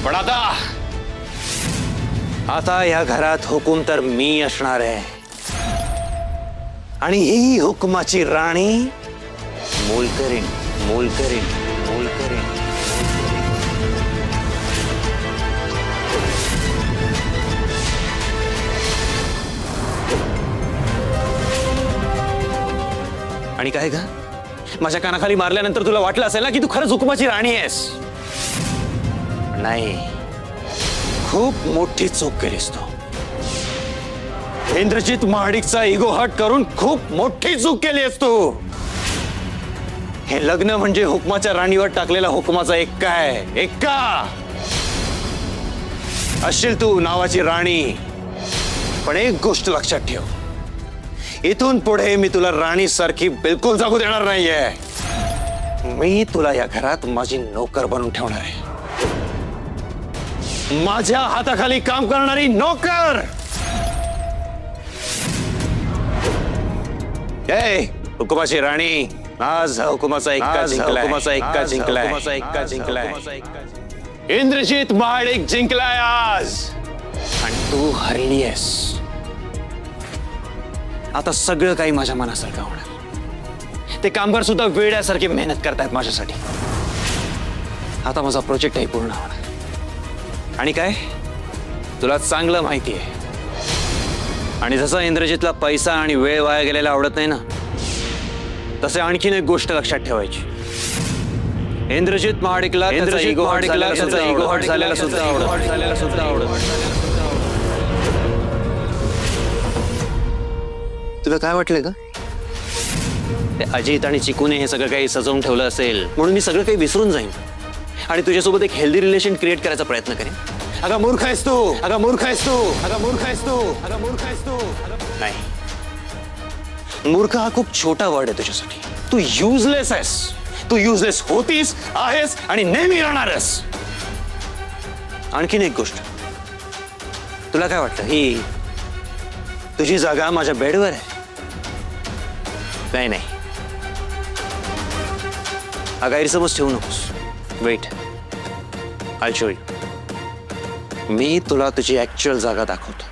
पण आता या घरात हुकूम तर मी असणार आहे आणि ही हुकुमाची राणी मोलकरीण मोलकरीण मोलकरीण. आणि काय ग, माझ्या कानाखाली मारल्यानंतर तुला वाटलं असेल ना की तू खरंच हुकुमाची राणी आहेस. नाही, खूप मोठी चूक केलीस तू. इंद्रजित महाडिकचा इगो हट करून खूप मोठी चूक केली आहेस तू. हे लग्न म्हणजे हुकुमाच्या राणीवर टाकलेला हुकुमाचा एक्का आहे, एक्का. असशील तू नावाची राणी, पण एक गोष्ट लक्षात ठेव, इथून पुढे मी तुला राणी सारखी बिलकुल जगू देणार नाहीये. मी तुला या घरात माझी नोकर बनवून ठेवणार आहे, माझ्या हाताखाली काम करणारी नोकर. हुकुमाची राणी, आज हुकुमाचा एक्का जिंकलाय, हुकुमाचा एक्का जिंकलाय, हुकुमाचा एक्का जिंकलाय. इंद्रजित महाडिक जिंकलाय आज आणि तू हरली आहेस. आता सगळं काही माझ्या मनासारखं होणार. ते कामगार सुद्धा वेड्यासारखी मेहनत करतायत माझ्यासाठी. आता माझा प्रोजेक्टही पूर्ण होणार. आणि काय, तुला चांगलं माहिती आहे. आणि जसं इंद्रजितला पैसा आणि वेळ वाया गेलेला आवडत नाही ना, तसे आणखीन एक गोष्ट लक्षात ठेवायची. इंद्रजित महाडिकला त्याचा इगो हट झालेला सुद्धा आवडत. तुला काय वाटलं का, ते अजित आणि चिकूने हे सगळं काही सजवून ठेवलं असेल म्हणून मी सगळं काही विसरून जाईन आणि तुझ्यासोबत एक हेल्दी रिलेशन क्रिएट करायचा प्रयत्न करेन? अगं मूर्ख आहेस तू, अगं मूर्ख आहेस तू, अगं मूर्ख आहेस तू, अगं मूर्ख आहेस तू. नाही, मूर्ख हा खूप छोटा वर्ड आहे तुझ्यासाठी. तू युजलेस आहेस. तू युजलेस होतीस, आहेस आणि नेहमी राहणारस. आणखीन एक गोष्ट, तुला काय वाटतं ही तुझी जागा माझ्या बेडवर आहे? नाही, हा गैरसमज ठेवू नकोस. Wait, I show you. मी तुला तुझी ऍक्च्युअल जागा दाखवतो.